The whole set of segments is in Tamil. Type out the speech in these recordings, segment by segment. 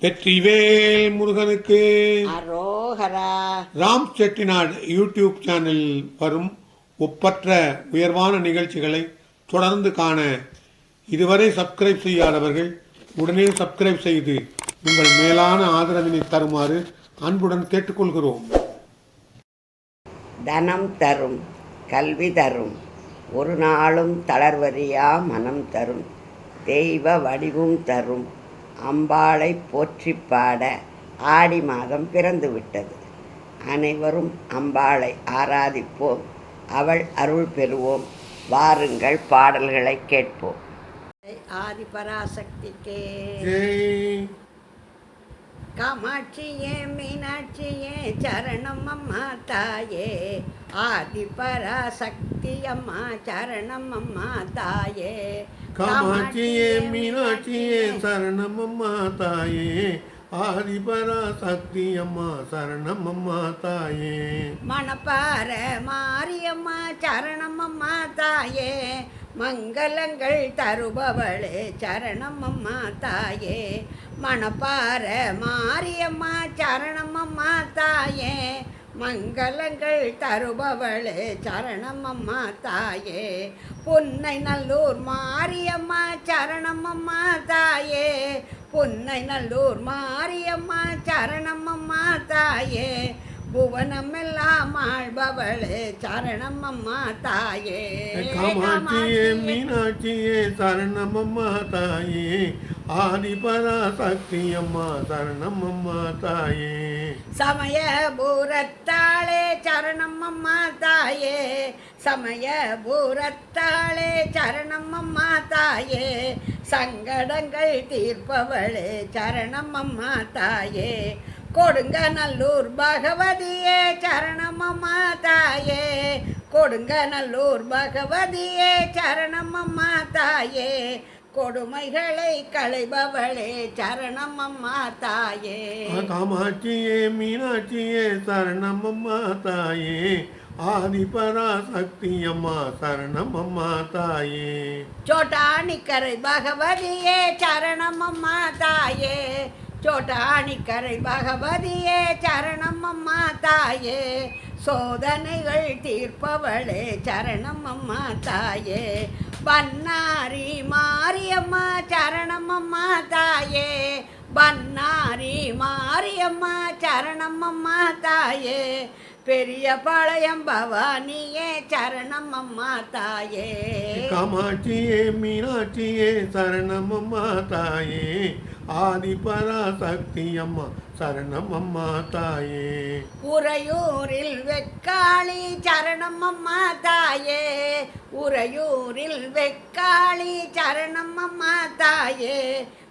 வெற்றிவேல் முருகனுக்கு அரோகரா. ராம் செட்டிநாடு யூடியூப் சேனலில் வரும் ஒப்பற்ற உயர்வான நிகழ்ச்சிகளை தொடர்ந்து காண இதுவரை சப்ஸ்கிரைப் செய்யாதவர்கள் உடனே சப்ஸ்கிரைப் செய்து உங்கள் மேலான ஆதரவினை தருமாறு அன்புடன் கேட்டுக்கொள்கிறோம். தனம் தரும், கல்வி தரும், ஒரு நாளும் தளர்வறியா மனம் தரும், தெய்வ வடிவும் தரும், அம்பாளை போற்றி பாட ஆடி மாதம் பிறந்து விட்டது. அனைவரும் அம்பாளை ஆராதிப்போம், அவள் அருள் பெறுவோம். வாருங்கள், பாடல்களை கேட்போம். ஆதிபராசக்திக்கே காமாட்சியே மீனாட்சியே சரணம் அம்மா தாயே. ஆதிபராசக்தி அம்மா சரணம் அம்மா தாயே. காமாட்சியே மீனாட்சியே சரணம் அம்மா தாயே. ஆதிபராசக்தி அம்மா சரணம் அம்மா தாயே. மணப்பார மாரியம்மா சரணம் அம்மா தாயே. மங்களங்கள் தருபவளே சரணம் அம்மா தாயே. மணப்பார மாரியம்மா சரணம் அம்மா தாயே. மங்களங்கள் தருபவளே சரணம் அம்மா தாயே. புன்னை நல்லூர் மாரியம்மா சரணம் அம்மா தாயே. புன்னை நல்லூர் மாரியம்மா சரணம் அம்மா தாயே. புவனமெல்லாம் ஆள்பவளே சரணம் அம்மா தாயே. காமாட்சியே மீனாட்சியே சரணம் அம்மா தாயே. ஆதிபராசக்தி அம்மா சரணம் அம்மா தாயே. சமயபுரத்தாளே சரணம் அம்மா தாயே. சமயபுரத்தாளே சரணம் அம்மா தாயே. சங்கடங்கள் தீர்ப்பவளே சரணம் அம்மா தாயே. கொடுங்கநல்லூர் பகவதியே சரணம் அம்மா தாயே. கொடுங்கநல்லூர் பகவதியே சரணம் அம்மா தாயே. கொடுமைகளை களைபவளே சரணம் அம்மா தாயே. காமாட்சியே மீனாட்சியே சரணம் அம்மா தாயே. ஆதிபராசக்தி அம்மா சரணம் அம்மா தாயே. சோட்டானிக்கரை பகவதியே சரணம் அம்மா தாயே. சோட்டானிக்கரை பகவதியே சரணம் அம்மா தாயே. சோதனைகள் தீர்ப்பவளே சரணம் அம்மா தாயே. பன்னாரி மாரியம்மா சரணம் அம்மா தாயே. பன்னாரி மாரியம்மா சரணம் அம்மா தாயே. பெரிய பாளையம் பவானியே சரணம் அம்மா தாயே. காமாட்சியே மீனாட்சியே சரணம் அம்மா தாயே. ஆதிபராசக்தி அம்மா சரணம் அம்மா தாயே. உறையூரில் வெக்காளி சரணம் அம்மா தாயே. உறையூரில் வெக்காளி சரணம் அம்மா தாயே.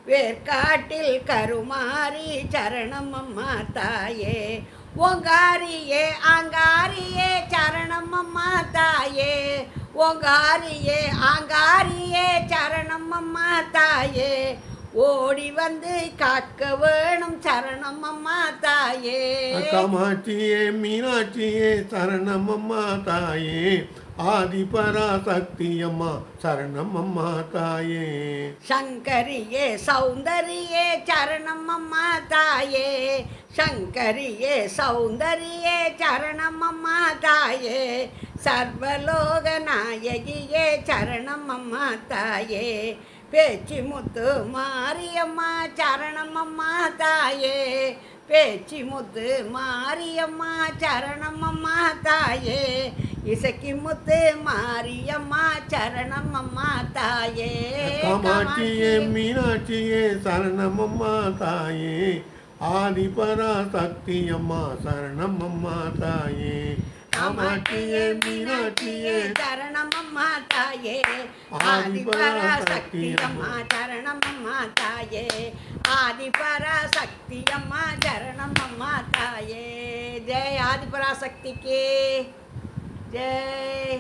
வேர்க்காட்டில் கருமாரி சரணம் அம்மா தாயே. ஓங்காரியே ஆங்காரியே சரணம் அம்மா தாயே. ஓங்காரியே ஆங்காரியே சரணம் அம்மா தாயே. ஓடி வந்து காக்க வேணும் சரணம் அம்மா தாயே. காமாட்சியே மீனாட்சியே சரணம் அம்மா தாயே. ஆதிபராசக்தி அம்மா சரணம் அம்மா தாயே. சங்கரியே சௌந்தரியே சரணம் அம்மா தாயே. சங்கரியே சௌந்தரியே சரணம் அம்மா தாயே. சர்வலோக நாயகியே சரணம் அம்மா தாயே. பேச்சி முத்து மாரியம்மா சரணம் அம்மா தாயே. பேச்சி முத்து மாரியம்மா சரணம் அம்மா தாயே. இசக்கி முத்து மாரியம்மா சரணம் அம்மா தாயே. காமாட்சியே மீனாட்சியே சரணம் அம்மா தாயே. ஆதிபராசக்தி அம்மா சரணம் அம்மா தாயே. காமாட்சியே மீனாட்சியே சரணம் அம்மா தாயே. ஆதிபராசக்தி அம்மா சரணம் அம்மா தாயே. ஆதிபராசக்தி அம்மா சரணம் அம்மா தாயே. ஜெய் ஆதிபராசக்திக்கு ஜெய்.